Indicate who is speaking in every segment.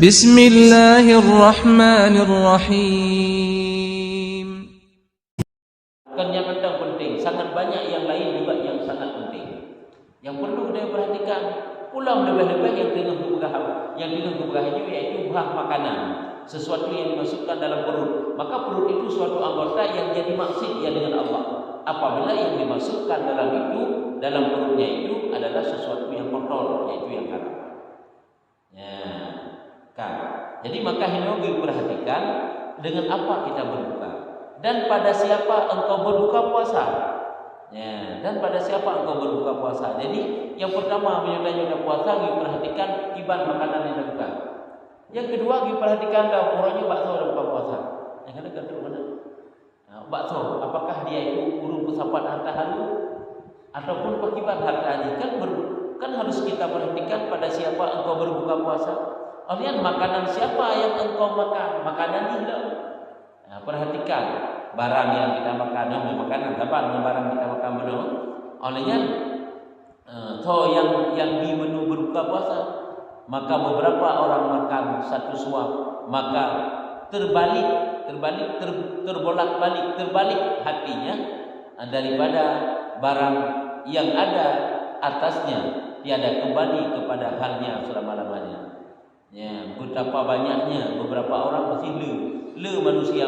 Speaker 1: Bismillahirrahmanirrahim.
Speaker 2: Kan yang penting, sangat banyak yang lain juga yang sangat penting. Yang perlu kita perhatikan, ulang lebih-lebih yang dengan keberkahannya yaitu bahan makanan, sesuatu yang dimasukkan dalam perut. Maka perut itu suatu anggota yang jadi maksud ya dengan Allah. Apabila yang dimasukkan dalam perutnya itu adalah sesuatu yang kotor, yaitu yang haram. Ya, kan. Jadi maka hendak perhatikan dengan apa kita berbuka dan pada siapa engkau berbuka puasa. Ya, dan pada siapa engkau berbuka puasa. Jadi yang pertama menyudah puasa perhatikan kiban makanan yang dibuka. Yang kedua perhatikan dapurnya bakso dan buka puasa. Yang kena gantung mana? Nah, bakso apakah dia itu urung kusapat harta halu ataupun pakiban hartanya kan harus kita perhatikan pada siapa engkau berbuka puasa. Kemudian makanan siapa yang engkau makan? Makanan tidak. Nah, perhatikan barang yang kita makan, makanan apa barang kita makan benar. Olehnya yang di menu berbuka puasa, maka beberapa orang makan satu suap, maka terbalik hatinya daripada barang yang ada atasnya tiada kembali kepada halnya selama-lamanya. Ya, betapa banyaknya beberapa orang pasti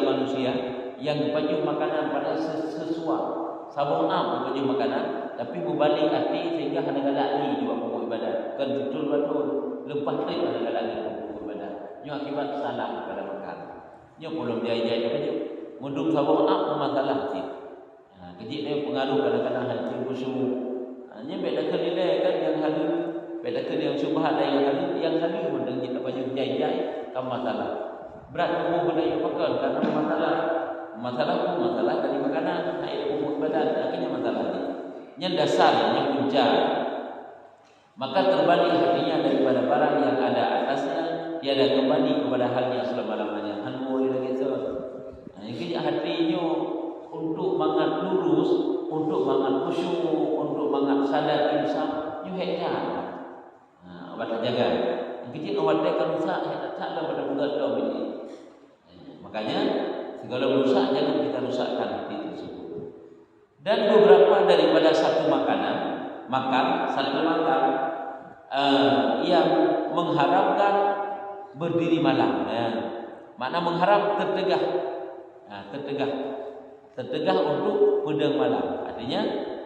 Speaker 2: manusia yang dipajuk makanan pada sesuap sabung dipajuk makanan tapi berbalik hati sehingga hendak ni juga pokok ibadat kan betul lepas trip hendak lagi pokok ibadat nyo akibat salah pada makan nyo belum jaya-jaya dia mundung sabung masalah sih. Kejik dia pengaruh kadang-kadang hati busuk. Hanya beda kelilai kan yang halu, beda kelilai yang subhat yang halu mundung kita baju jaya-jaya kan masalah. Berat tubuh benda yang pakai karena masalah dari makanan, air umur badan, akhirnya masalah ini. Yang dasar, yang punca. Maka terbalik hatinya daripada barang yang ada atasnya, tiada kembali kepada halnya selama-lamanya. Hanmu lagi so. Jadi hatinya untuk mangat lurus, untuk mangat khusyuk, untuk mangat sadar insaf, you head awak jaga. Kecil awak kan rusak, tak ada pada budak kau ini. Makanya segala rusak jangan kita rusakkan hati tersebut. Dan beberapa daripada satu makanan yang mengharapkan berdiri malam. Makna mengharap tertegah untuk pedang malam. Artinya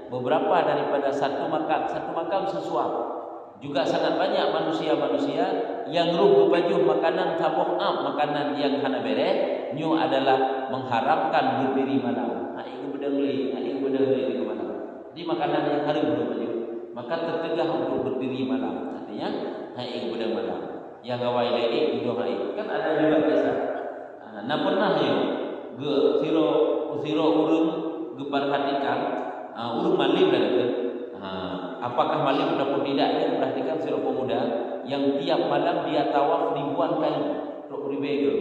Speaker 2: beberapa daripada satu makan sesuap. Juga sangat banyak manusia yang ruh berpajuh makanan tabuh makanan yang hana bere nyu adalah mengharapkan berdiri malam. Itu bedeli di malam. Jadi makanan yang harum berpajuh maka tertegah untuk berdiri malam. Artinya itu bedeng malam. Yang gawai lele itu kan ada juga biasa. Nah pernah ya siro urung geperhatikan urung malim dah kan. Apakah malim ataupun tidak dia perhatikan siro pemuda yang tiap malam dia tawaf ribuan kali untuk berbeza.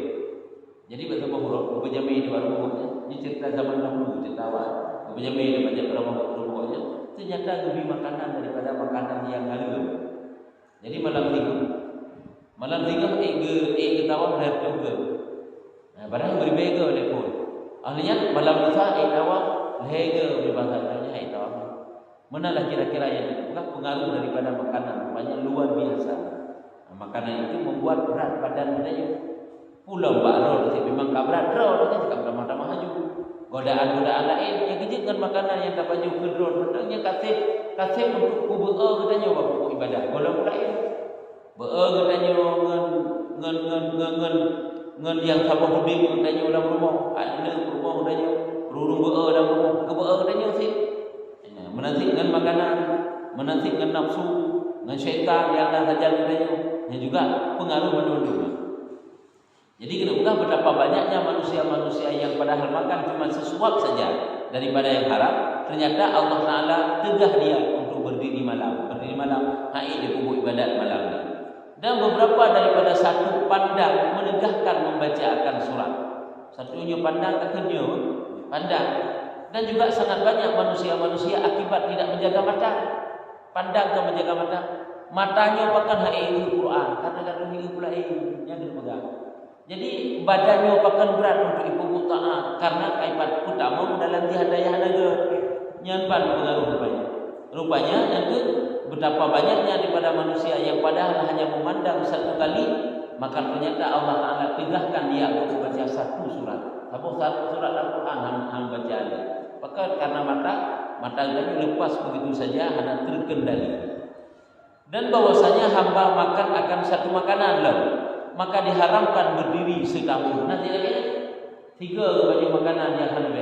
Speaker 2: Jadi betapa huruf berjami di rumahnya. Ini cerita zaman dahulu cerita awal berjami di banyak rumahnya. Ternyata lebih makanan daripada makanan yang halus. Jadi malam tiga tawaf lahir juga. Barang berbeza lepun. Ahlinya malam lusa tawaf lahir berbahasanya tawaf. Manalah kira-kira yang itu bukan pengaruh daripada makanan banyak luar biasa. Makanan itu membuat berat badan dia. Pulau bakro dia memang kabrat roh dia cakap ramah-ramah maju. Godaan-godaan lain yang kejut dengan makanan yang tak baju kedrol hendaknya kasih untuk kubur katanya waktu ibadah. Golong lain. Katanya ngan yang sama hudib katanya dalam rumah. Ada rumah katanya rurung dalam rumah. Katanya sih menantikan makanan, menantikan nafsu, dengan syaitan yang ada saja padanya, yang juga pengaruh menurut. Jadi kenapa betapa banyaknya manusia-manusia yang padahal makan cuma sesuap saja daripada yang haram, ternyata Allah Taala tegah dia untuk berdiri malam, haid di kubur ibadat malam. Dan beberapa daripada satu pandang menegahkan membacakan surat. Satunya pandang akhirnya pandang. Dan juga sangat banyak manusia-manusia akibat tidak menjaga mata. Pandang ke menjaga mata. matanya pakan hai Quran, kadang-kadang ini pula yang dipegang. Jadi badannya pakan berat untuk ibu taat karena kaibat utama dalam dihadayah naga. Nyampan pengaruh rupanya. Rupanya yang itu betapa banyaknya daripada manusia yang padahal hanya memandang satu kali, maka ternyata Allah Taala pindahkan dia untuk baca satu surat. Satu surat Al-Quran hang baca ada. Maka karena mata dia lepas begitu saja hanya terkendali. Dan bahwasanya hamba makan akan satu makanan lalu, maka diharamkan berdiri setahun. Nanti lagi 3 baju makanan yang halal,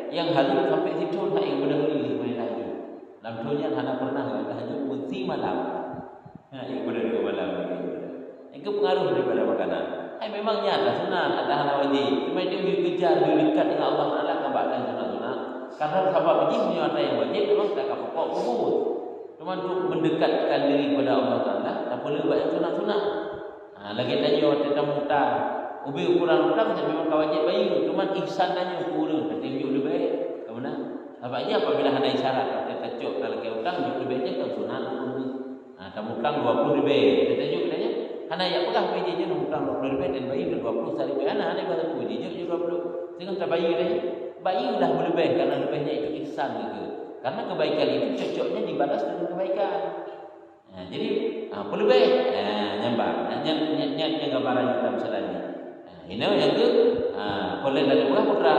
Speaker 2: yang halal sampai situ nak yang berdiri main tahajud. Dalam dunia hana pernah tahajud mesti malam. Nah, yang berdiri malam ini. Itu pengaruh daripada makanan. Memang nyata sunat ada hana wajib. Cuma dia dikejar dekat dengan Allah Taala kebaikan sunat-sunat. Karena sebab begini ada yang wajib memang tak kapok kubur. Cuma untuk mendekatkan diri kepada Allah Taala tak boleh buat yang sunat-sunat. Lagi tanya tentang muta. Ubi ukuran utang saya memang wajib bayi. Cuma ihsan tanya ukuran. Kata tunjuk lebih baik. Kemana? Sebabnya apabila ada isyarat kata tajuk kalau ke utang tunjuk lebih aja kan sunat. Tamu utang 20 lebih. Kata tunjuk katanya. Karena ya pegang PJ je utang 20 lebih dan bayi 20 sehari lebih. Anak ada bahasa PJ je 20. Sehingga tak bayi dia. Bayi dah lebih karena lebihnya itu ihsan gitu. Karena kebaikan itu cocoknya dibalas dengan kebaikan. Jadi perlu baik. Nyambang. Yang gambaran kita misalnya. Ini yang ke boleh dari buah putra,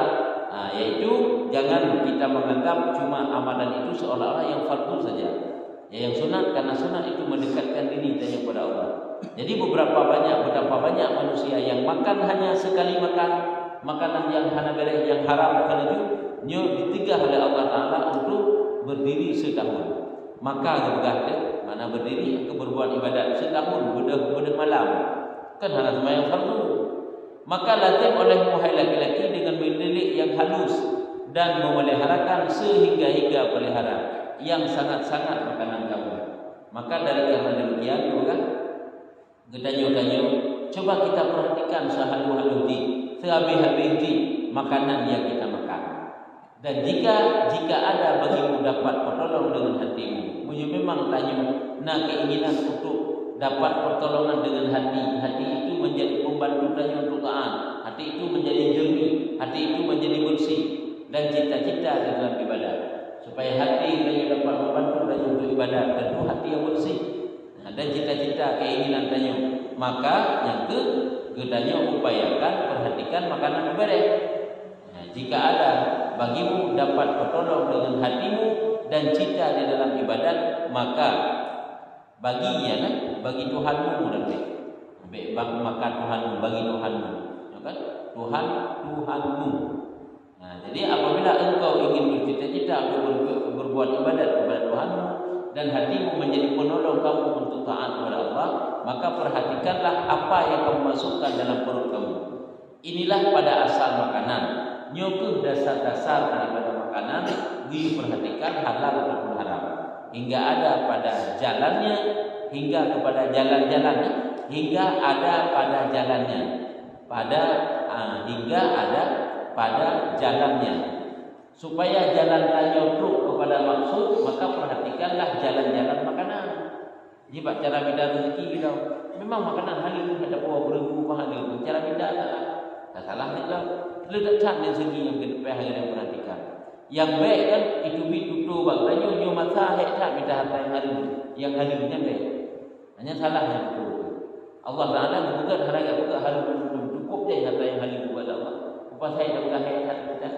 Speaker 2: yaitu jangan kita menganggap cuma amalan itu seolah-olah yang fardu saja. Yang sunat karena sunat itu mendekatkan diri kita kepada Allah. Jadi betapa banyak manusia yang makan hanya sekali makan makanan yang hanabilah yang haram makan itu ditegah oleh Allah Taala untuk berdiri setahun. Maka mana berdiri ke berbuat ibadat setahun bedah malam kan hanya sembahyang fardu. Maka lazim oleh muhai laki-laki dengan mendidik yang halus dan memeliharakan sehingga pelihara yang sangat-sangat makanan kamu. Maka dari karena demikian juga gedanyo-danyo coba kita perhatikan sehalu-halu sehabis-habis makanan yang kita makan. Dan jika ada bagimu dapat pertolongan dengan hatimu, memang tanya nak keinginan untuk dapat pertolongan dengan hati itu menjadi pembantu tanya untuk taat, hati itu menjadi jernih, hati itu menjadi bersih dan cita-cita dalam ibadah supaya hati tanya dapat membantu tanya untuk ibadah tentu hati yang bersih dan cita-cita keinginan tanya. Maka yang kedanya upayakan perhatikan makanan ibadah. Jika ada bagimu dapat pertolongan dengan hatimu dan cita di dalam ibadat, maka bagi Tuhanmu nanti. Maka Tuhanmu bagi Tuhanmu, ya kan? Tuhanmu. Jadi apabila engkau ingin bercita-cita untuk berbuat ibadat kepada Tuhanmu dan hatimu menjadi penolong kamu untuk taat kepada Allah, maka perhatikanlah apa yang kamu masukkan dalam perut kamu. Inilah pada asal makanan. Nyokuh dasar-dasar daripada makanan, diperhatikan halal ataupun haram. Hingga ada pada jalannya, hingga kepada jalan-jalannya, hingga ada pada jalannya, hingga ada pada jalannya. Supaya jalan tanya truk kepada maksud, maka perhatikanlah jalan-jalan makanan. Jadi cara beda rezeki kita. Memang makanan hari ini ada buah beribu pahala. Cara beda tak salah ni lah. Letak dari segi yang kedua yang perhatikan. Yang baik kan itu tutup bang. Tanya nyo masa tak minta harta yang hari yang harinya baik. Hanya salah yang itu. Allah Taala bukan harga bukan hari cukup je harta yang hari buat Allah. Apa saya dah bukan hayat kita.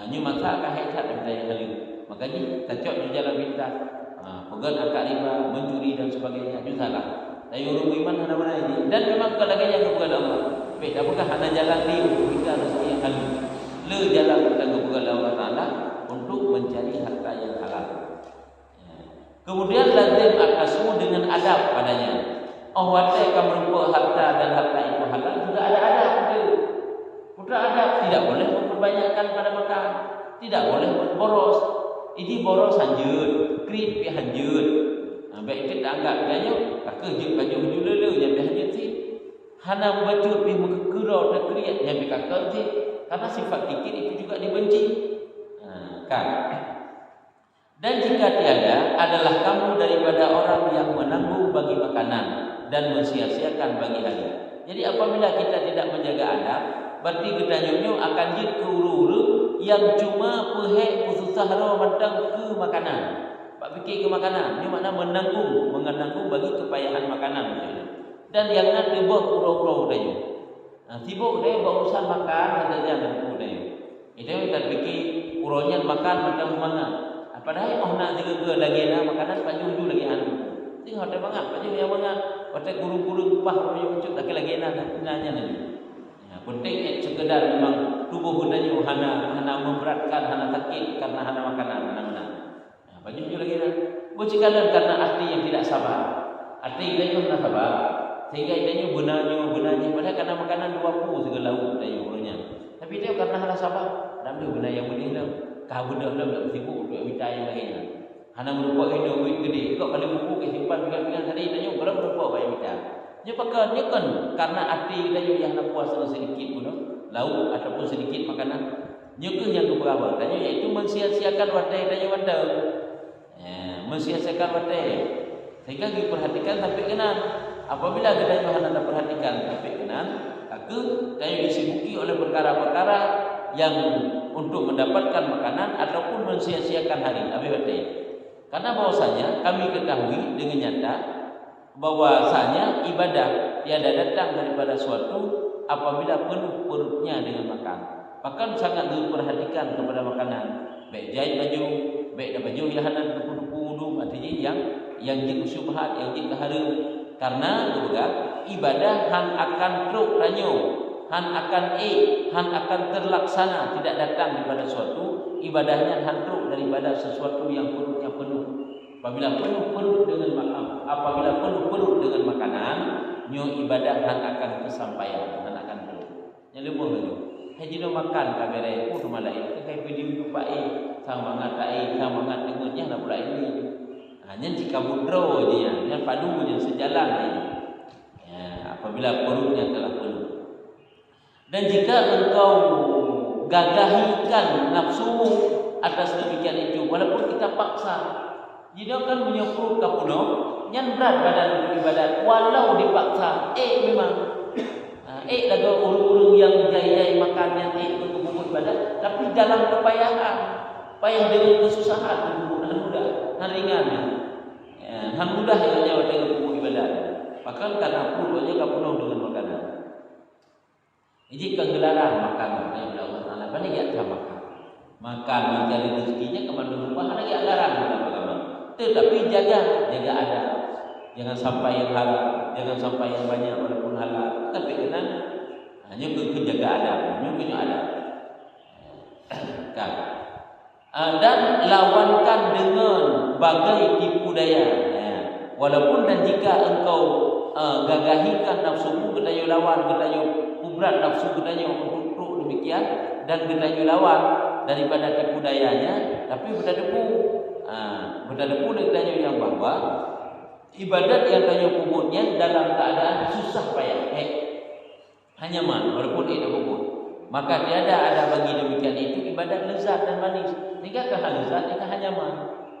Speaker 2: Nyo masa kan hayat minta yang hari. Makanya cocok di jalan minta. Pegang akad riba, mencuri dan sebagainya itu salah. Tapi orang iman mana-mana ini. Dan memang kalau lagi yang bukan Allah. Baik, apakah ada jalan ni untuk kita rezeki yang halal? Le jalan kita kepada Allah Taala untuk mencari harta yang halal. Kemudian lazim akasmu dengan adab padanya. Wate akan berupa harta dan harta itu halal juga ada adab itu. Putra adab tidak boleh memperbanyakkan pada makan, tidak boleh boros. Ini boros hanjut, krip pi hanjut. Baik kita anggap katanya, kerja baju dulu yang hanjut sih. Hana membacut pi mengkerau dan kriat yang berkata je karena sifat kikir itu juga dibenci. Kan. Dan jika tiada, adalah kamu daripada orang yang menanggung bagi makanan dan mensia-siakan bagi hari. Jadi apabila kita tidak menjaga adab, berarti kita nyonyo akan jid ke uru-uru yang cuma pehek susah ro mentang ke makanan. Pak fikir ke makanan, ini makna menanggung bagi kepayahan makanan. Dan yang nak tiba uru-uru dah. Sibuk dia berurusan makan ada yang tentu dia. Itu kita fikir urunya makan macam mana. Padahal nak jaga lagi nak makanan baju lagi anu. Ting hotel banget, baju yang banget. Hotel guru-guru upah baju ucut lagi nak nanya lagi. Ya, penting sekedar memang tubuh budanya hana memberatkan, hana sakit karena hana makanan mana-mana. Ya, baju lagi nak. Bukan karena arti yang tidak sabar. Arti dia itu tidak sabar. Sehingga dia benarnya padahal karena makanan 20 segala lauk dia urusnya. Tapi dia karena hana sabar, dan dia benar yang benih dah. Kau benar tak sibuk untuk minta yang lainnya. Hana merupakan hidup duit gede. Kau kali buku ke simpan pegang-pegang tadi dia berapa merupakan bayar minta. Dia pakai dia kan karena arti dia yang nak puas sedikit pun lauk ataupun sedikit makanan. Dia ke yang keberapa? Tanya iaitu mensia-siakan wadah dia wadah. Mensia-siakan wadah. Sehingga diperhatikan tapi kenan. Apabila kita hana perhatikan tapi kenan, aku dia disibuki oleh perkara-perkara yang untuk mendapatkan makanan ataupun mensia-siakan hari abadi. Karena bahwasanya kami ketahui dengan nyata bahwasanya ibadah tiada datang daripada suatu apabila penuh perutnya dengan makan. Bahkan sangat diperhatikan kepada makanan. Baik jahit baju, baik baju yang hendak dupu-dupu artinya yang jin syubhat, yang jin haram. Karena ibadah han akan truk ranyo, han akan han akan terlaksana, tidak datang daripada suatu ibadahnya hantruk daripada sesuatu yang perutnya penuh. Apabila penuh dengan makan, apabila penuh dengan makanan, nyo ibadah han akan kesampaian, han akan penuh. Yang lebih lagi, haji do makan kabere pun malai, kai pidi lupai, sangat dengannya nak pula ini. Hanya jika budro je yang padu je sejalan je. Ya, apabila perutnya telah penuh. Dan jika engkau gagahikan nafsumu atas demikian itu, walaupun kita paksa, jika akan menyepuluh kapuno, yang berat badan untuk ibadat, walau dipaksa, memang, lagu urung-urung yang jai-jai makan yang untuk kubur ibadat, tapi dalam kepayahan, payah dengan kesusahan, mudah, ringan, mudah yang nyawa dengan kubur ibadat. Bahkan karena puluhnya kapuno dengan makanan. Jadi kegelaran makan oleh Allah Taala. Bani ya makan mencari rezekinya kepada rumah ada yang larang dalam agama. Tetapi jaga ada. Jangan sampai yang halal, jangan sampai yang banyak walaupun halal. Tapi kena hanya kejaga adab, hanya adab. Kan. Dan lawankan dengan bagai tipu daya. Walaupun dan jika engkau gagahikan nafsumu, kita lawan, kita berat nafsu gedanya untuk demikian dan gedanya lawan daripada tipu dayanya, tapi berdepu gedanya yang bahwa ibadat yang tanya kubutnya dalam keadaan susah payah, hanya walaupun tidak kubut, maka tiada ada bagi demikian itu ibadat lezat dan manis. Jika lezat, jika hanya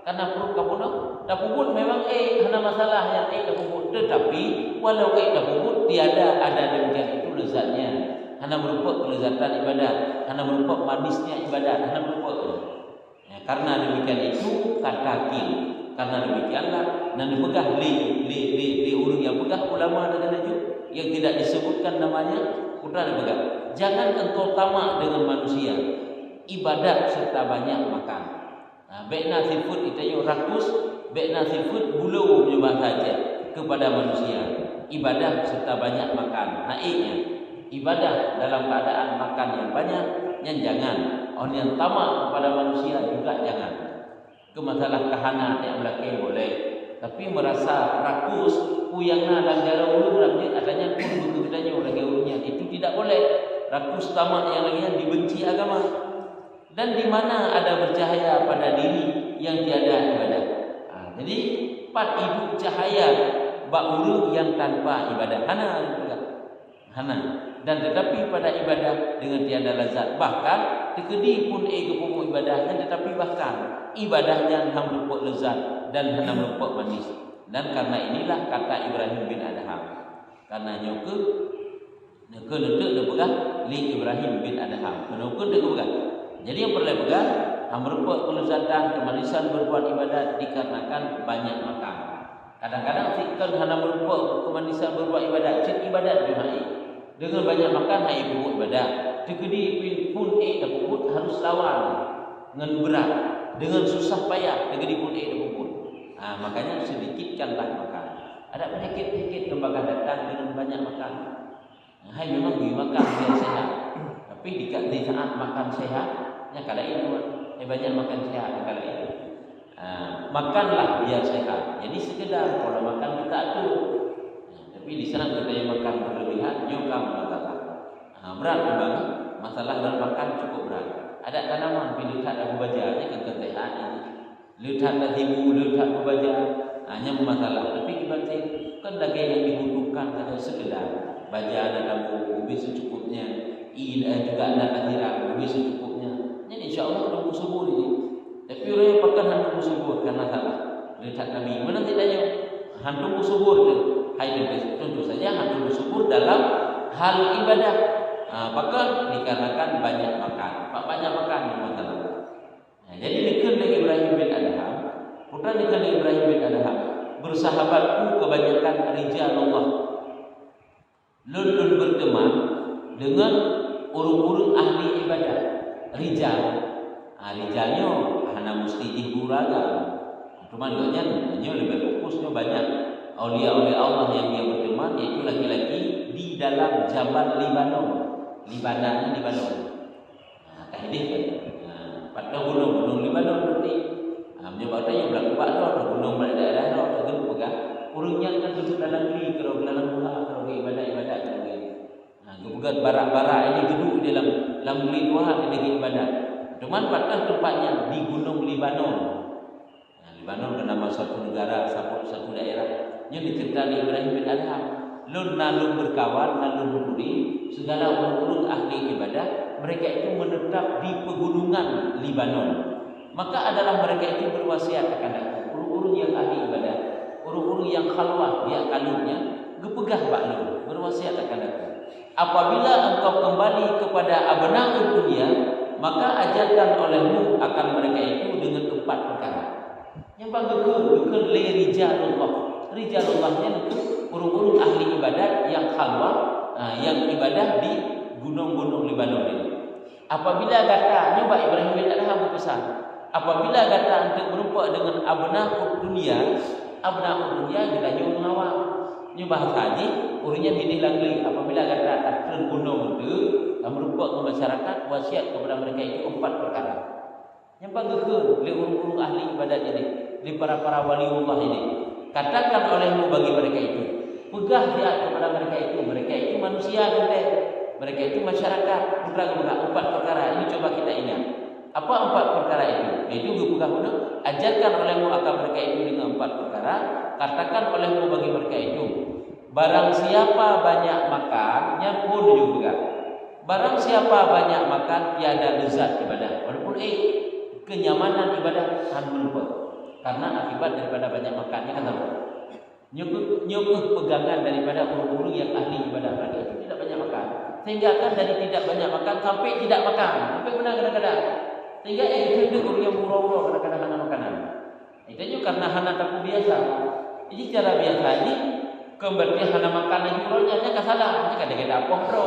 Speaker 2: karena perut kapuno, dah kubut memang hanya masalah yang dah kubut, tetapi walau dah kubut tiada ada demikian itu lezatnya. Hanya berupa kelezatan ibadat, hanya berupa manisnya ibadat, hanya berupa karena demikian itu kata kil. Karena demikianlah dan dipegang li urung yang pegang ulama dengan itu yang tidak disebutkan namanya putra dipegang. Jangan engkau tamak dengan manusia. Ibadat serta banyak makan. Baik nasi food itu rakus, baik nasi food bulu punya saja kepada manusia. Ibadah serta banyak makan. Naiknya ibadah dalam keadaan makan yang banyak, yang jangan. Orang yang tamak kepada manusia juga jangan. Ke masalah kahana yang belakang boleh, tapi merasa rakus, puyangna dan jarang ulu berarti adanya pun begitu lagi ulunya itu tidak boleh. Rakus tamak yang lainnya dibenci agama. Dan di mana ada bercahaya pada diri yang tiada ibadah. Jadi pat hidup cahaya bak ulu yang tanpa ibadah. hana. Dan tetapi pada ibadah dengan tiada lazat. Bahkan tekedi pun kepomo ibadahnya, tetapi bahkan ibadahnya hang merupakan lezat dan hana merupakan manis. Dan karena inilah kata Ibrahim bin Adham. Karena nyoke letak dia pegang li Ibrahim bin Adham. Kenapa dia pegang? Jadi yang perlu pegang hang merupakan kelezatan, kemanisan berbuat ibadat dikarenakan banyak makan. Kadang-kadang fikir hana merupakan kemanisan berbuat ibadat, cik ibadat bihai. Dengan banyak makan hai pupuk ibadah. Tekedi pun pupuk harus lawan dengan berat, dengan susah payah tekedi pun pupuk. Makanya sedikitkanlah makan. Ada penyakit-penyakit kembaga datang dengan banyak makan. Hai memang makan biar sehat. Tapi di saat makan sehatnya kala itu banyak makan sehat kala itu. Makanlah biar sehat. Jadi sekedar kalau makan kita atur. Tapi di sana kita yang makan berlebihan, nyokam masalah. Berat memang masalah dalam makan cukup berat. Ada tanaman lihat abu baja nya kesehat ini. Lihat tibu, lihat abu baja hanya masalah. Tapi kita kan daging yang dibutuhkan ada sekedar baja dan abu ubi secukupnya. Juga ada katiran ubi secukupnya. Jadi insya-Allah tunggu subuh ini. Tapi orang yang pakai hantu subur karena salah. Lihat Nabi mana tidaknya hantu subur tu. Hai tentu saja hantu subur dalam hal ibadah. Bahkan dikarenakan banyak makan. Banyak makan yang masalah. Jadi dikir dari Ibrahim bin Adham, putra dikir dari Ibrahim bin Adham, bersahabatku kebanyakan rijal Allah. Lulun berteman dengan urung-urung ahli ibadah. Rijal, rijalnya hana mesti hiburaga. Cuma dia lebih fokusnya banyak aulia-aulia Allah yang dia berteman, yaitu laki-laki di dalam Jabal Libanon. Libanon. Kahidik kan. Pada gunung Libanon berarti. Menyebabkan yang berlaku gunung pada daerah itu terus pegang. Urungnya kan duduk dalam geli kalau dalam buah kalau ibadah-ibadah kan. Kemudian barak-barak ini gedung dalam geli Tuhan di ibadah. Cuman pada tempatnya di gunung Libanon. Libanon nama satu negara, satu daerah. Yang diceritakan Ibrahim bin Adham. Lalu berkawan, lalu berduri, segala urung-urung ahli ibadah, mereka itu menetap di pegunungan Libanon. Maka adalah mereka itu berwasiat akan urung-urung yang ahli ibadah, urung-urung yang khalwah, ya kalungnya, gepegah baklu, berwasiat akan aku. Apabila engkau kembali kepada abna'ud dunia, maka ajarkan olehmu akan mereka itu dengan 4 perkara. Yang bangga li rijalullah. Rijalullahnya itu urung-urung ahli ibadat yang khalwah, yang ibadah di gunung-gunung Libanon ini. Apabila kata nyoba Ibrahim bin Adham berpesan, apabila kata untuk berupa dengan abna'ud dunia kita nyoba ngawal. Nyoba haji, urungnya bini lagi. Apabila kata akan gunung itu berupa masyarakat wasiat kepada mereka itu 4 perkara. Yang bangga li urung-urung ahli ibadat ini, li para waliullah ini. Katakan olehmu bagi mereka itu, pegah dia kepada mereka itu manusia gede, mereka itu masyarakat. Pegah 4 perkara ini coba kita ingat. Apa 4 perkara itu? Itu pegah dulu. Ajarkan olehmu akan mereka itu dengan 4 perkara. Katakan olehmu bagi mereka itu, barang siapa banyak makan, pun juga. Barang siapa banyak makan, tiada lezat ibadah. Walaupun kenyamanan ibadah akan lupa. Karena akibat daripada banyak makannya kan apa? Nyukuh pegangan daripada urung-urung yang ahli ibadah mereka itu tidak banyak makan. Sehingga akan dari tidak banyak makan sampai tidak makan. Sampai benar kadang-kadang. Sehingga itu urung yang murah-murah kadang-kadang hana makanan. Itu juga karena hana tapu biasa. Jadi cara biasa ini kembali hana makanan urangnya hanya salah. Hanya kadang-kadang apa bro?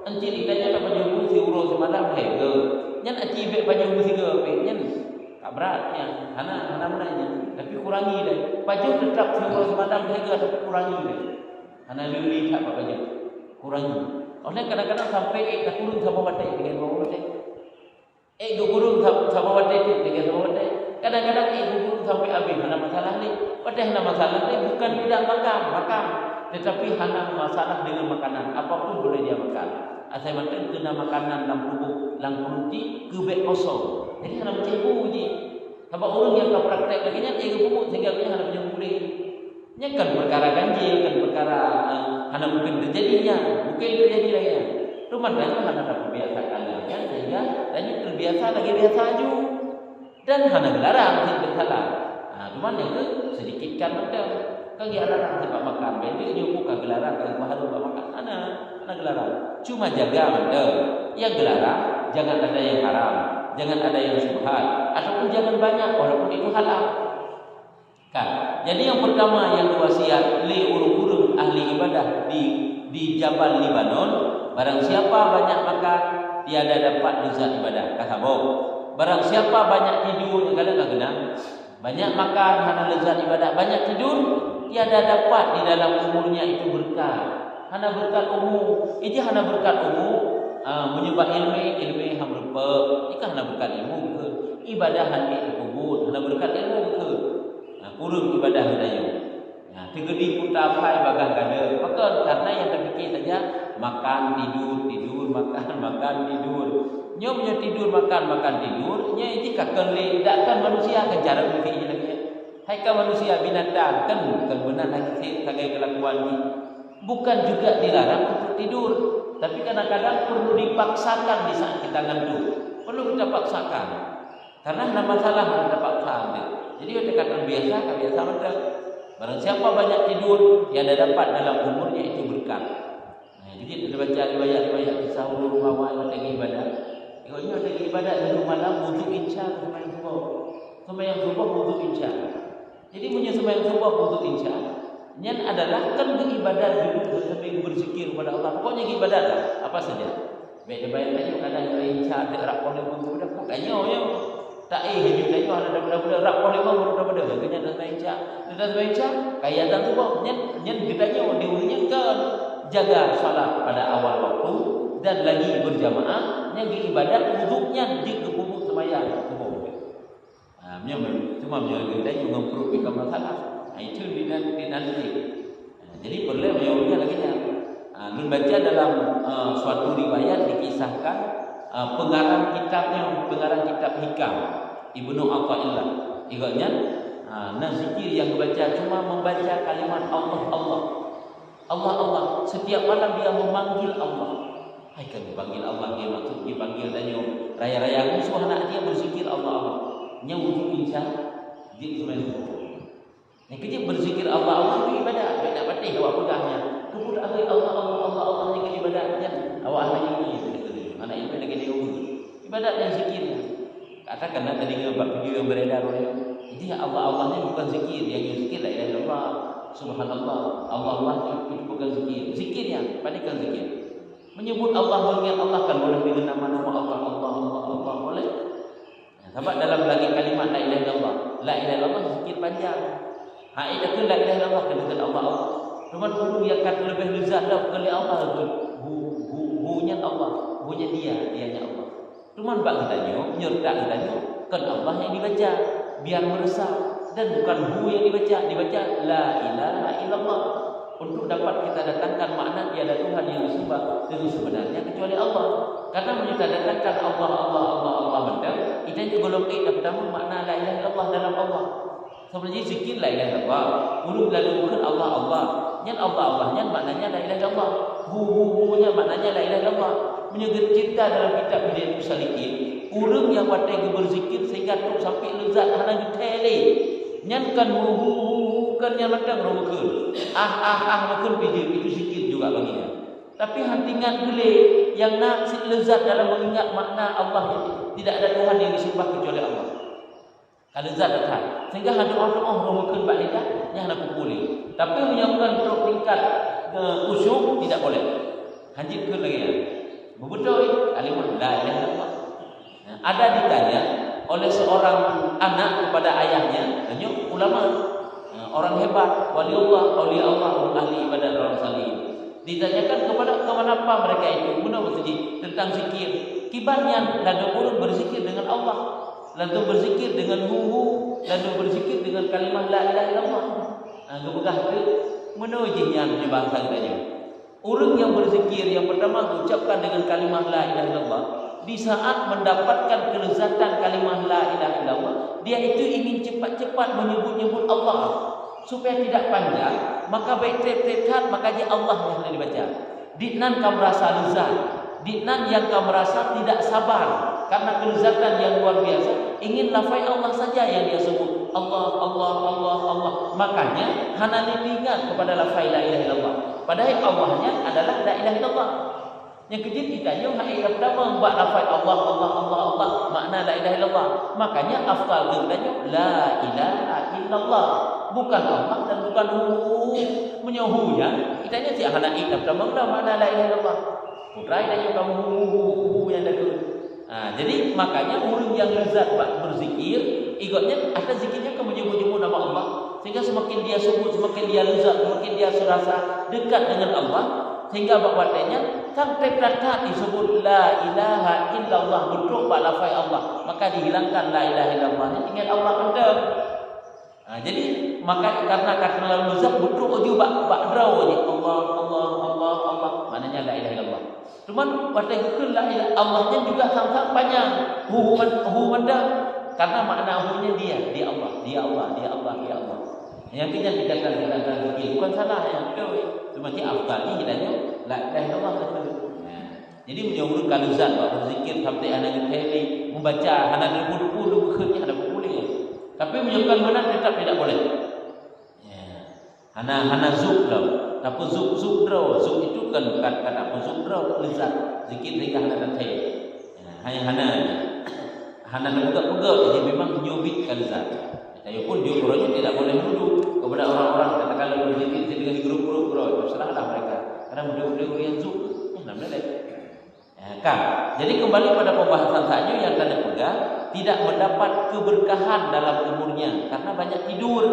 Speaker 2: Encik idanya tak banyak musi urang semalam hega. Nyan acibek banyak musi ke nyan tak beratnya, hana menanya, tapi kurangi deh. Baju tetap semua semalam hega tapi kurangi deh. Hana lili tak apa baju, kurangi. Oleh kadang-kadang sampai tak kurung sama wadah dengan bawa wadah. Gurung sama wadah dengan sama wadah. Kadang-kadang gurung sampai habis. Hana masalah ni, wadah hana masalah ni bukan tidak makan, tetapi hana masalah dengan makanan. Apapun boleh dia makan. Asal macam kena makanan dalam tubuh, dalam perut kebek kosong. Jadi hana macam ibu je. Sebab orang yang kau praktek lagi nya dia gemuk sehingga dia hana macam boleh. Nya kan perkara ganjil, kan perkara hana mungkin terjadinya, mungkin terjadi lainnya. Cuma tanya hana dapat biasa kalanya sehingga tanya terbiasa lagi biasa aja. Dan hana gelarang tidak salah. Cuman yang tu sedikit kan macam kan dia larang sebab makan. Jadi dia buka gelarang kalau baharu buat makan. Hana gelarang. Cuma jaga macam yang gelarang jangan ada yang haram, jangan ada yang syubhat, ataupun jangan banyak walaupun itu halal. Kan? Jadi yang pertama yang diwasiat li urung-urung ahli ibadah di Jabal Libanon, barang siapa banyak makan tiada dapat lezat ibadah. Kasabok. Barang siapa banyak tidur, kadang-kadang kena banyak makan hana lezat ibadah, banyak tidur tiada dapat di dalam umurnya itu berkah. Hana berkat umur, itu hana berkat umur menyebab ilmu hamrupa. Ikan hana berkat ilmu ke ibadah handi kubur, hana berkat ilmu ke kurung ibadah dayu. Tegedi pun tapai bagah kada. Maka karena yang terfikir saja makan tidur makan tidur. Nyo punya tidur makan tidur. Nya ini kakak takkan manusia akan cara berfikir lagi. Hai kan manusia binatang kan benar lagi sebagai kelakuan ini. Bukan juga dilarang untuk tidur, tapi kadang-kadang perlu dipaksakan di saat kita ngantuk. Perlu kita paksakan. Karena ada masalah kita paksakan. Jadi kita kata biasa macam barang siapa banyak tidur, tiada dapat dalam umurnya itu berkah. Jadi kita baca riwayat kisah ulul rumah yang ibadah. Ikutnya ada ibadah di malam wudu insya sembahyang subuh. Sembahyang subuh wudu insya. Jadi punya sembahyang subuh wudu insya. Yang adalah kan ibadah dulu sambil berzikir kepada Allah. Pokoknya ibadah lah, apa saja. Baik bayar tanya kadang insya ada boleh wudu dah pokoknya tak hidup tanya ada budak-budak rak boleh baru dah kenya dah baca kaya dan subuh nyen ditanya diulinya kan jaga salat pada awal waktu dan lagi berjamaah yang ibadat wuduknya di kubur sembahyang subuh. Cuma menjaga kita juga memperbaiki masalah. Itu dinanti. Jadi perlu menjawabnya lagi ya. Nun baca dalam suatu riwayat dikisahkan pengarang kitab hikam Ibnu Athaillah. Ingatnya zikir yang dibaca cuma membaca kalimat Allah. Setiap malam dia memanggil Allah. Hai kan dipanggil Allah, dia maksud dipanggil tanya raya-raya musuh anak dia berzikir Allah. Nya wujud insya dia sebenarnya. Yang kerja berzikir Allah itu ibadah. Tak patih awak pegangnya. Kubur Allah ni ibadahnya. Awak hanya ini. Anak ini lagi dia ibadat dan zikirnya. Katakanlah tadi gambar video yang beredar oleh. Jadi Allah ni bukan zikir. Yang zikir la ilaha illallah. Subhanallah. Allah itu bukan zikir. Zikirnya, pandaikan zikir. Menyebut Allah, mengingat Allah kan boleh dengan nama-nama Allah boleh. Sebab dalam lagi kalimat la ilaha illallah. La ilaha illallah zikir panjang. Itu la ilaha illallah dengan Allah. Cuma dulu yang kata lebih lezat dah kali Allah tu. Bunya Allah, bunya dianya Allah. Cuma bak kita nyerta kita kan Allah yang dibaca biar meresap dan bukan yang dibaca la ilaha illallah. Untuk dapat kita datangkan makna tiada Tuhan yang disembah dengan sebenarnya kecuali Allah. Karena kita datangkan Allah macam itu golong pertama makna la ilaha illallah dalam Allah. Sebenarnya zikir la ilaha illallah. Ulul lalu bukan Allah. Yang Allah maknanya la ilaha illallah. Hu-nya maknanya la ilaha illallah. Menyebut cerita dalam kitab Bidayah Salikin, orang yang watai berzikir sehingga tu sampai lezat hana jutele. Nyankan hu kan yang matang romukeun. Makan video itu zikir juga baginya. Tapi hantingan gele yang nak lezat dalam mengingat makna Allah itu. Tidak ada Tuhan yang disembah kecuali Allah. Kalau zat datang sehingga ada orang romukeun bak lidah yang nak pukuli. Tapi menyiapkan untuk tingkat khusyuk tidak boleh. Hanjitkeun lagi ya. Bebetul kalimat la ilaha illallah. Ada ditanya oleh seorang anak kepada ayahnya, tanya ulama, orang hebat, wali Allah, ahli ibadat orang salih. Ditanyakan kemanapa mereka itu guna berzikir tentang zikir. Kibarnya lalu orang berzikir dengan Allah, lalu berzikir dengan lalu berzikir dengan kalimat la ilaha illallah. Gebegah ke menujinya punya bahasa katanya. Orang yang berzikir yang pertama ucapkan dengan kalimat la ilaha illallah. Di saat mendapatkan kelezatan kalimat la ilaha illallah, dia itu ingin cepat-cepat menyebut-nyebut Allah. supaya tidak panjang, maka baik tiap-tiap maka je Allah yang hendak dibaca. Diknan kau merasa lezat, diknan yang kau merasa tidak sabar karena kelezatan yang luar biasa, ingin lafaz Allah saja yang dia sebut. Allah, Allah, Allah, Allah. Makanya hana diingat kepada lafaz la ilaha illallah. Padahal Allahnya adalah la ilaha illallah. Yang kecil kita yang pertama buat lafaz Allah, Allah, Allah, Allah, makna la ilaha illallah. Makanya afdal kita la ilaha illallah. Bukan Allah dan bukan menyohunya. Kita ni siapa nak ikut pertama makna la ilaha illallah. Putrai dan juga yang ada. Jadi makanya orang yang lezat berzikir, ikutnya ada zikirnya kamu menyebut-nyebut nama Allah, sehingga semakin dia sebut, semakin dia lezat, semakin dia serasa dekat dengan Allah, sehingga bapak-bapaknya sampai kata disebut la ilaha illallah betul pak lafaz Allah, maka dihilangkan la ilaha illallah, ingat Allah benda. Jadi maka karena lezat betul juga bak draw je Allah, Allah, Allah, Allah, maknanya la ilaha illallah. Cuman pada itu la ilaha Allahnya juga sama-sama panjang. Benda karena makna hunya dia Allah, dia Allah, dia Allah, dia Allah. Yang kita dikatakan zikir bukan salah yang betul. Cuma dia afdal hidayah la ilaha illallah betul. Jadi menyuruh kaluzat berzikir sampai anak kita membaca hana dulu kerja ada boleh. Tapi menyuruhkan mana tetap tidak boleh. Hana zuk dah. Tapi zuk draw, zuk itu kan kata apa zuk draw lezat. Zikir ringah hana teh. Hana pegang-pegang jadi memang menyubitkan lezat. Saya pun dia orangnya tidak boleh duduk kepada orang-orang katakan berzikir dengan grup-grup terserahlah mereka. Karena mudah-mudahan yang zuk namanya kan. Jadi kembali pada pembahasan saja yang tanda pegang tidak mendapat keberkahan dalam umurnya karena banyak tidur.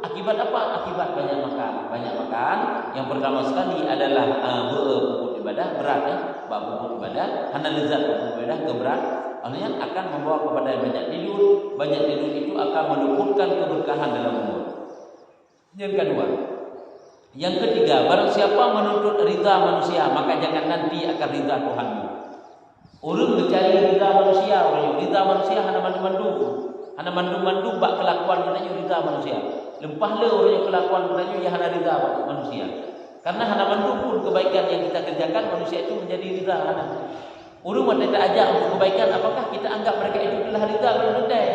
Speaker 2: Akibat apa? Akibat banyak makan. Banyak makan. Yang pertama sekali adalah pupuk ibadah berat ya. Pupuk ibadah, hana lezat pupuk ibadah keberat. Artinya akan membawa kepada banyak tidur. Banyak tidur itu akan meluputkan keberkahan dalam umur. Yang kedua, yang ketiga, barang siapa menuntut ridha manusia, maka jangan nanti akan ridha Tuhanmu. Orang mencari ridha manusia, ridha manusia hana mandu-mandu bak kelakuan katanya ridha manusia. Lempah le orang yang kelakuan katanya ya hana ridha manusia. Karena hana mandu pun kebaikan yang kita kerjakan manusia itu menjadi ridha hana. Orang tidak ajak untuk kebaikan, apakah kita anggap mereka itu telah ridha kalau tidak?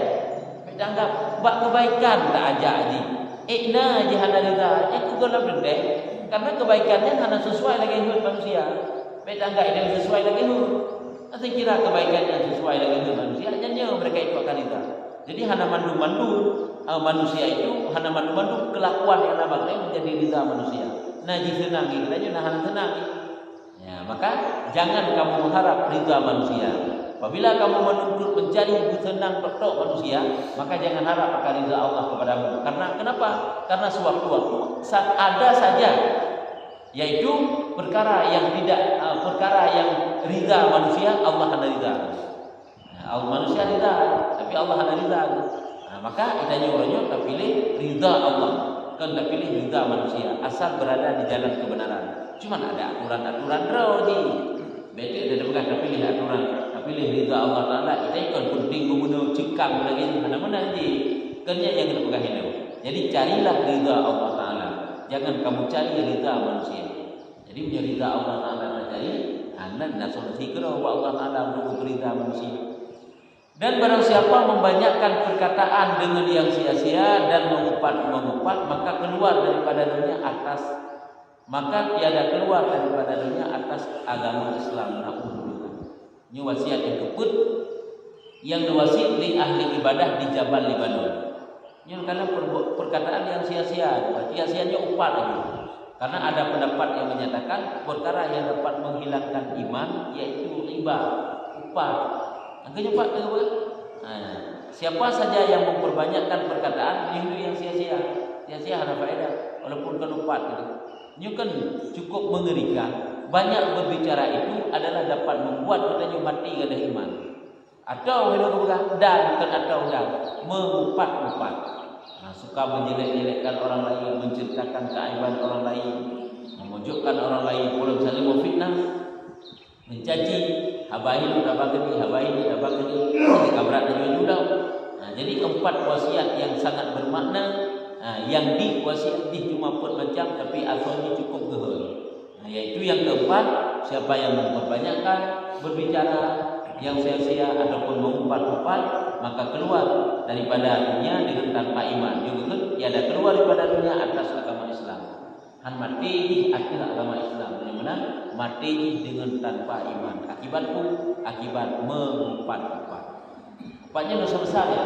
Speaker 2: Kita anggap bak kebaikan tak ajak aja. Ikna aja hana ridha, itu kalau tidak. Karena kebaikannya hana sesuai lagi hidup manusia. Kita anggap ini sesuai lagi hidup. Saya kira kebaikannya sesuai dengan manusia, hanya mereka itu akan ridha. Jadi hana mandu-mandu manusia itu hana mandu-mandu kelakuan yang namanya menjadi ridha manusia. Naji senangi, katanya hana senangi. Ya, maka jangan kamu mengharap ridha manusia. Apabila kamu menuntut mencari senang tok manusia, maka jangan harap akan ridha Allah kepadamu. Karena kenapa? Karena sewaktu-waktu saat ada saja yaitu perkara yang ridha manusia Allah hana ridha. Manusia ridha, tapi Allah hana ridha. Maka idanya orangnya tak pilih ridha Allah, kan tak pilih ridha manusia. Asal berada di jalan kebenaran. Cuma ada aturan-aturan ni. Betul ada bukan tak pilih aturan, tak pilih ridha Allah Taala. Itu kan penting guna cekam lagi mana-mana ni. Kerja yang kita pegang hidup. Jadi carilah ridha Allah Taala. Jangan kamu cari ridha manusia. Jadi punya ridha Allah Taala cari, anda nak solusi kerana Allah Taala untuk ridha manusia. Dan barang siapa membanyakkan perkataan dengan yang sia-sia dan mengupat, maka keluar daripada dunia atas, maka tiada keluar daripada dunia atas agama Islam. Ini wasiat yang keput yang diwasiat di ahli ibadah di Jabal Libanon. Ini karena perkataan yang sia-sia, sia-sianya upat lagi. Karena ada pendapat yang menyatakan perkara yang dapat menghilangkan iman yaitu riba, upat. Angkanya upat ke apa? Siapa saja yang memperbanyakkan perkataan itu yang sia-sia, sia-sia ada faedah walaupun kan upat gitu. Ini kan cukup mengerikan. Banyak berbicara itu adalah dapat membuat kita mati kada iman. Atau dan mengupat-upat. Suka menjelek-jelekkan orang lain, menceritakan keaiban orang lain, memojokkan orang lain, pula misalnya memfitnah, mencaci, habain tabagani, jadi kabrat dan jual. Jadi 4 wasiat yang sangat bermakna yang dikuasai cuma pun macam tapi asalnya cukup gehul. Yaitu yang keempat, siapa yang memperbanyakkan berbicara yang sia-sia ataupun mengumpat-umpat, maka keluar daripada dunia dengan tanpa iman. Juga kan tiada keluar daripada dunia atas agama Islam. Han mati di akhir agama Islam. Bagaimana? Mati dengan tanpa iman. Akibatku akibat mengumpat-umpat. Umpatnya dosa besar ya.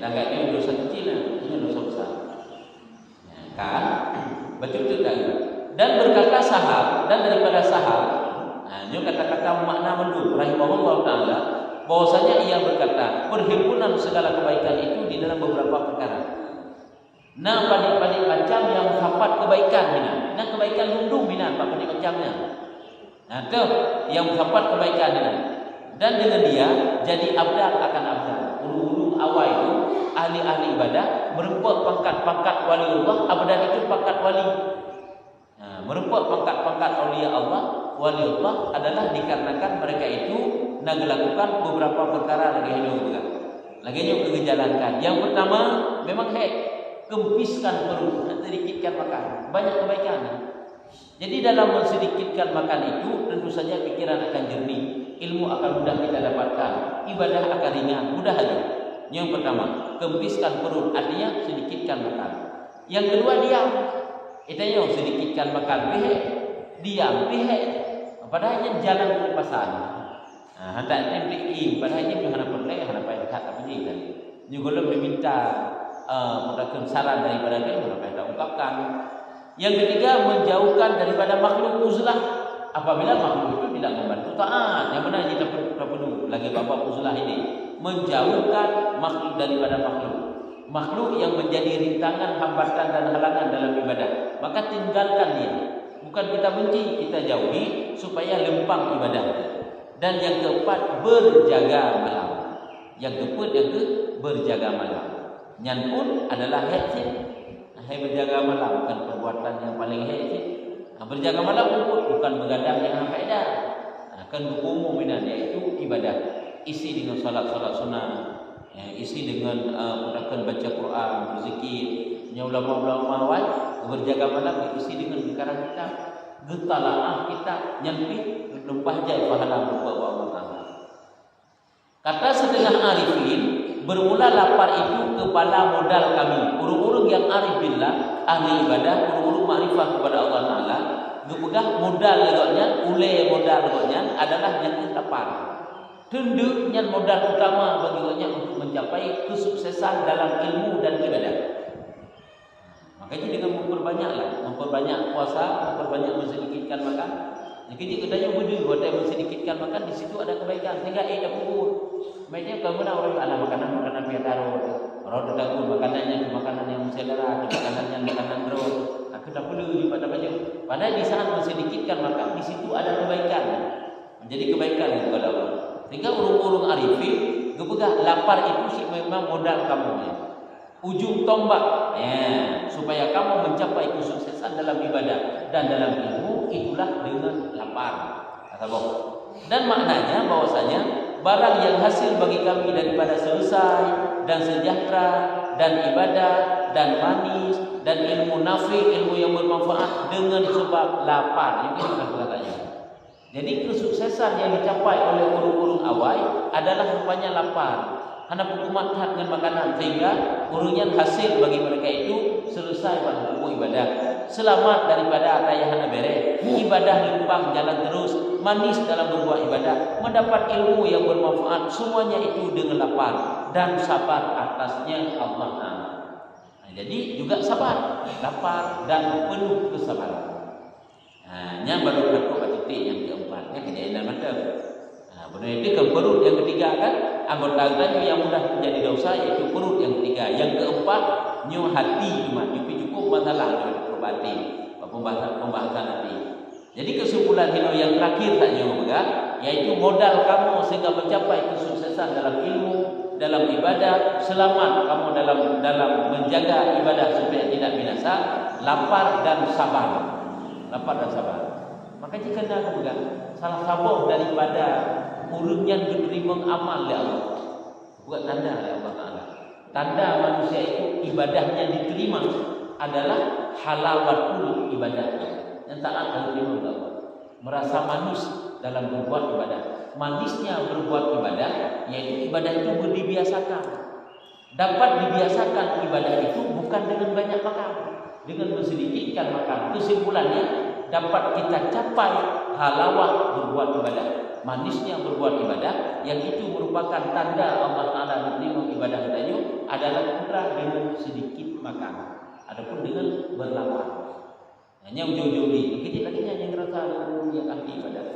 Speaker 2: Agaknya dosa kecil, ini dosa besar. Kan? Betul tak? Dan berkata Sahal, dan daripada Sahal, ini kata-kata makna mendu rahimahullah taala, bahwasanya ia berkata, perhimpunan segala kebaikan itu di dalam beberapa perkara. Nah, panik-panik macam yang dapat kebaikan mina. Nah, kebaikan mundu mina panik macamnya. Nah, tu yang dapat kebaikan mina. Dan dengan dia jadi abdal akan abdal. Ulu-ulu awal itu ahli-ahli ibadah merupakan pangkat-pangkat waliullah. Abdal itu pangkat wali. Merupakan pangkat-pangkat aulia Allah, waliullah adalah dikarenakan mereka itu nak melakukan beberapa perkara lagi hidup juga. Lagi hidup kejalankan. Yang pertama memang kempiskan perut, sedikitkan makan. Banyak kebaikan. Jadi dalam sedikitkan makan itu tentu saja pikiran akan jernih, ilmu akan mudah kita dapatkan, ibadah akan ringan, mudah saja. Yang pertama, kempiskan perut, artinya sedikitkan makan. Yang kedua, diam. Itu yang sedikitkan makan, diam, padahalnya jalan ke pasar. Hendak template padahalnya jangan perlek, hendak payah dekat apa ni tadi. Ni kalau meminta mendapatkan saran daripada dia, hendak payah ungkapkan. Yang ketiga, menjauhkan daripada makhluk uzlah. Apabila makhluk itu tidak membantu taat, yang benar kita perlu lagi bab uzlah ini, menjauhkan makhluk daripada makhluk. Makhluk yang menjadi rintangan, hambatan dan halangan dalam ibadah, maka tinggalkan dia. Bukan kita benci, kita jauhi supaya lempang ibadah. Dan yang keempat, berjaga malam. Yang berjaga malam. Yang pun adalah hektik. Berjaga malam bukan perbuatan yang paling hektik. Berjaga malam bukan begadang yang faedah. Akan umum iaitu ibadah. Isi dengan salat-salat sunnah. Isi dengan mudahkan baca Quran, berzikir. Yang ulama-ulama awal berjaga malam isi dengan perkara kita, getalaah kita nyampi lempah jai pahala rupa Allah Taala. Kata setengah arifin, bermula lapar itu kepala modal kami. Urung-urung yang arif billah, ahli ibadah, urung-urung makrifah kepada Allah Taala, gepegah modal legoknya, ule modal legoknya adalah yang lapar. Tendu yang modal utama bagi orang untuk mencapai kesuksesan dalam ilmu dan ibadah. Makanya dengan memperbanyak puasa, memperbanyak mensedikitkan makan. Jadi katanya budi buat yang mensedikitkan makan di situ ada kebaikan. Sehingga dah kubur. Macam kamu nak orang anak makanan piataro, orang terganggu makanannya makanan yang selera, makanan yang makanan roh. Aku tak perlu juga tak baca. Padahal di saat mensedikitkan makan di situ ada kebaikan. Menjadi kebaikan kepada Allah. Sehingga urung-urung arifin gepegah lapar itu sih memang modal kamu ya. Ujung tombak supaya kamu mencapai kesuksesan dalam ibadah dan dalam ilmu itulah dengan lapar. Kata Boh. Dan maknanya bahwasanya barang yang hasil bagi kami daripada selesai dan sejahtera dan ibadah dan manis dan ilmu nafi, ilmu yang bermanfaat dengan sebab lapar. Yang ini katanya. Jadi kesuksesan yang dicapai oleh urung-urung awal adalah rupanya lapar. Hanya hukumat dengan makanan sehingga urungnya hasil bagi mereka itu selesai pada hukum ibadah. Selamat daripada ataya hana bere. Ibadah limpang jalan terus, manis dalam berbuat ibadah, mendapat ilmu yang bermanfaat, semuanya itu dengan lapar dan sabar atasnya Allah Taala. Jadi juga sabar, lapar dan penuh kesabaran. Yang baru takut titik yang keempat, kejadian mata. Benar itu ke perut yang ketiga kan, anggota anggota yang mudah menjadi dosa yaitu perut yang ketiga. Yang keempat, nyu hati cuma cukup masalah untuk batin, pembahasan hati. Jadi kesimpulan hino yang terakhir tak nyu yaitu modal kamu sehingga mencapai kesuksesan dalam ilmu, dalam ibadah, selamat kamu dalam menjaga ibadah supaya tidak binasa, lapar dan sabar. Lapar dan sabar. Maka jika anda pegang salah satu daripada urung yang diterima amal oleh Allah, buat tanda oleh Allah Taala. tanda manusia itu ibadahnya diterima adalah halawatul ibadah. Yang taat dan terima Allah. Merasa manis dalam berbuat ibadah. Manisnya berbuat ibadah, yaitu ibadah itu dibiasakan. Dapat dibiasakan ibadah itu bukan dengan banyak makan, dengan bersedikitkan makan. Kesimpulannya dapat kita capai halawah berbuat ibadah, manisnya berbuat ibadah, yang itu merupakan tanda Allah Ta'ala menerima ibadah kita itu adalah pula dengan sedikit makan, adapun dengan berlapar. Hanya ujung-ujung ni, kecil lagi yang ngerasa yang ahli ibadah.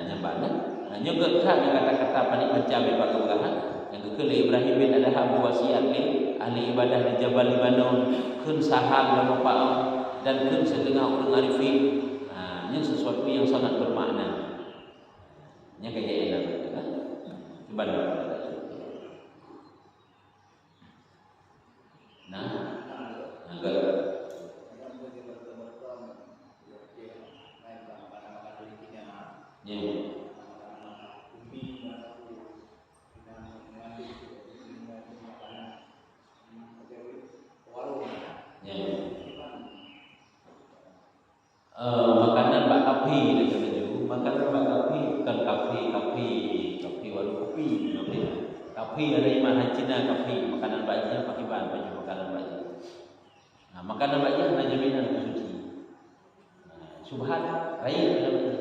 Speaker 2: Yang mana? Hanya kami kata-kata panik macam bebas keberkahan. Yang kekele Ibrahim bin Adham wasiat ni ahli ibadah di Jabal Libanon, kun sahal dan mopa'am dan kun setengah orang arifin. Ini sesuatu yang sangat bermakna. Ini kayak enak, kan? Coba dulu. Nah, agak. Ya. Makanan bak kapi dekat baju. Makanan bak kapi bukan kapi warung kopi. Kapi ada iman Cina kapi. Makanan baknya pakai bahan baju makanan baknya. Nah, makanan baknya ada jaminan suci. Subhan raya dalam ini.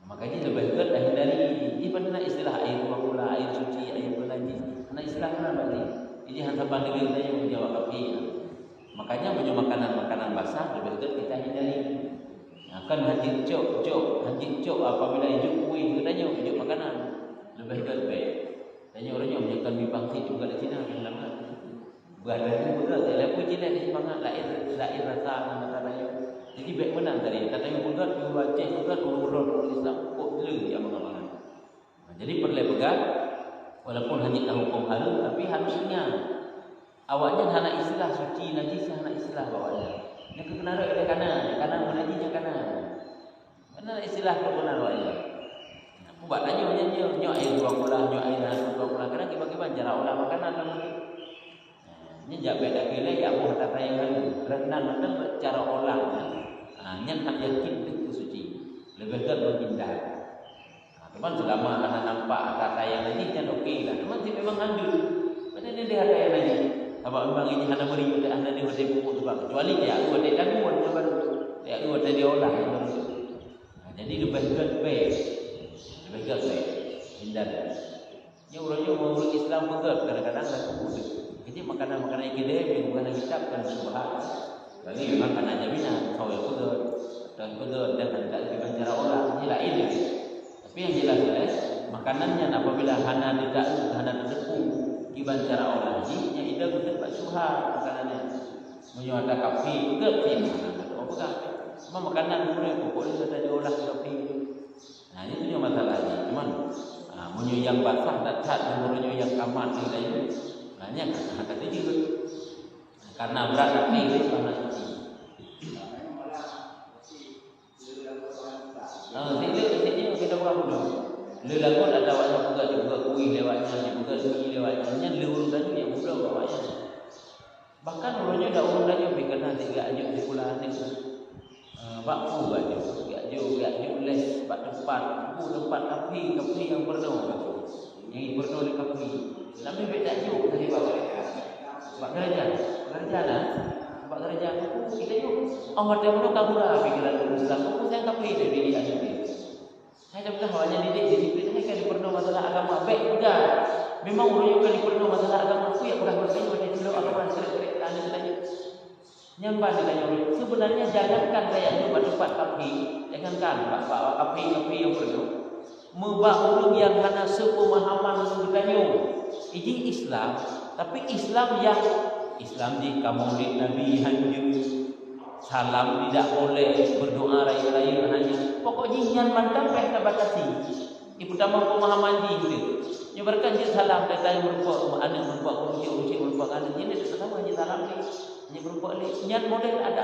Speaker 2: Makanya lebih baik dah hindari. Ini benar istilah air mula, air suci, air berlanjut. Nah istilah mana bagi? Ini hantar banding kita yang menjawab kapi. Makanya punya makanan-makanan basah lebih baik kita hindari. Akan haji cok apabila hidup kuih katanya hidup makanan lebih baik. Tanya orangnya menyakan bibangsi juga di Cina lama. Badannya berat, lepas Cina ni semangat lain rasa nama raya. Jadi baik menang tadi. Katanya berat, baca berat urut Islam kok dulu dia mengamalkan. Jadi perlu pegang walaupun hanya tahu hukum halal tapi harusnya awaknya hana istilah suci najis hana istilah bawanya. Yang kenara ada kanan menajisnya kanan. Mana istilah kebenar awaknya. Buat tanya nyok air dua pula, nyok air dua pula. Kadang bagaimana cara olah makanan lagi. Ini jak beda kira ya mau kata yang lalu. Renang cara olahnya. Nyen tak yakin itu suci. Lebih baik berpindah. Teman selama anak nampak kata yang lain jangan okey lah. Teman si memang andul. Macam ni dia ada yang lain. Sebab memang ini hanya beri pada anda ni hotel buku tu bang. Kecuali dia aku ada tanggungan yang baru. Dia aku ada diolah. Jadi lebih baik. Lebih baik. Hindar. Yang orangnya mau Islam betul kadang-kadang dah kubur. Jadi makanan-makanan akademik bukan kitab kan subhan. Bagi makanan jaminan kau yang betul dan betul dan tidak dengan cara olah ini lain ya. Tapi yang jelas makanannya apabila hana terdepu kiban cara olah ini yang ida betul pak subhan makanannya. Menyuata kapi ke tim apa bukan. Cuma makanan boleh pokoknya sudah diolah kapi. Nah ini punya masalah ni. Cuman menyu yang basah tak cat menyu yang kamat ni lain. Banyak kata dia juga. Karena berat ni karena suci. Sini kita buka dulu. Lelagon ada wajah juga kuih lewatnya, juga kuih lewatnya. Nya lurus tadi yang mudah bawanya. Bahkan orangnya dah urun aja berkena tiga aja di pulau ni. Bakpu aja, gak les bak tempat kapi yang penuh. Yang penuh di kapi. Tapi beda juga dari bawah. Bak kerja lah. Bak kerja kita yuk. Awak dah perlu kabura pikiran Islam. Aku saya kapi dari dia sendiri. Saya dah bilang hanya didik disiplin. Saya kan perlu masalah agama baik juga. Memang orang yang perlu masalah agama aku yang pernah bertanya pada dulu agama kerek tanya tanya. Nyampan ditanya orang. Sebenarnya jangankan kayak tempat kapi, jangankan pak kapi yang perlu. Membah orang yang hanya sepemahaman bertanya. Ini Islam, tapi Islam di Maulid Nabi hanya salam tidak boleh berdoa raya-raya hanya. Pokoknya yang mantap tak batasi. Ibu pertama pemahaman dia. Nyebarkan je salam datang berupa anak berupa uji berupa anak ini sama hanya salam ni. Hanya berupa ni. Nyat model ada.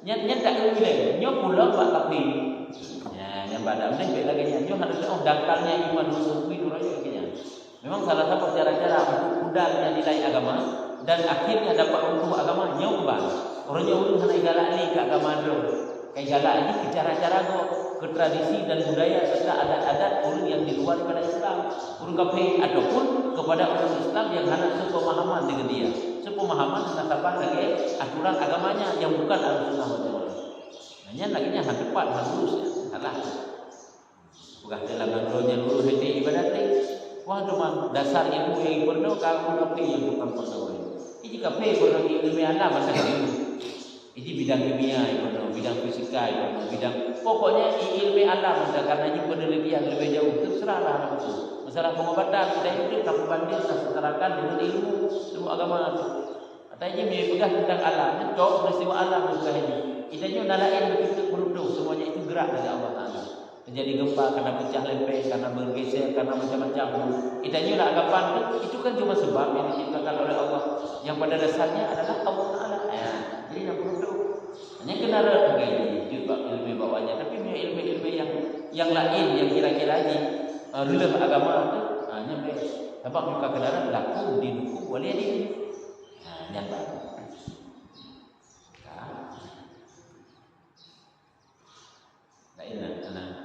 Speaker 2: Nyat tak boleh. Nyo pula pak kapi. Ya, yang badan ni baik lagi nya. Nyo harus dangkalnya iman sufi duranya lagi nya. Memang salah satu cara-cara untuk pudarnya nilai agama dan akhirnya dapat hukum agama nyoba. Orang nyoba sana galak ni ke agama dulu. Kayak galak ini ke cara-cara ke tradisi dan budaya serta adat-adat orang yang di luar daripada Islam, orang kafir ataupun kepada orang Islam yang hanya sepemahaman dengan dia. Sepemahaman nasabah lagi aturan agamanya yang bukan Ahlussunnah wal Jamaah. Hanya laginya hak tepat, hak lurus ya. Salah. Bukan dalam ngadronya lurus hati ibadat ni. Wah cuma dasar ilmu yang perlu kamu kafe yang bukan perlu. Ini kafe perlu ilmu alam macam itu. Ini bidang kimia perlu, bidang fisika perlu, bidang pokoknya ilmu alam karena ini penelitian lebih jauh. Terserahlah itu. Masalah pengobatan kita itu tak berbanding tak setarakan dengan ilmu agama. Katanya dia pegang tentang alam, cok peristiwa alam juga ini. Itanya nalain begitu berundung semuanya itu gerak dari Allah Taala. Terjadi gempa karena pecah lempeng, karena bergeser, karena macam-macam. Itanya lah anggapan itu kan cuma sebab yang diciptakan oleh Allah. Yang pada dasarnya adalah Allah Taala. Ya, jadi nak berundung. Hanya kena begini juga ilmu bawahnya, tapi ilmu-ilmu yang lain yang kira-kira ni relate agama tu hanya sebab muka kendaraan laku dinukum boleh ini. Yang baru. Lain lah.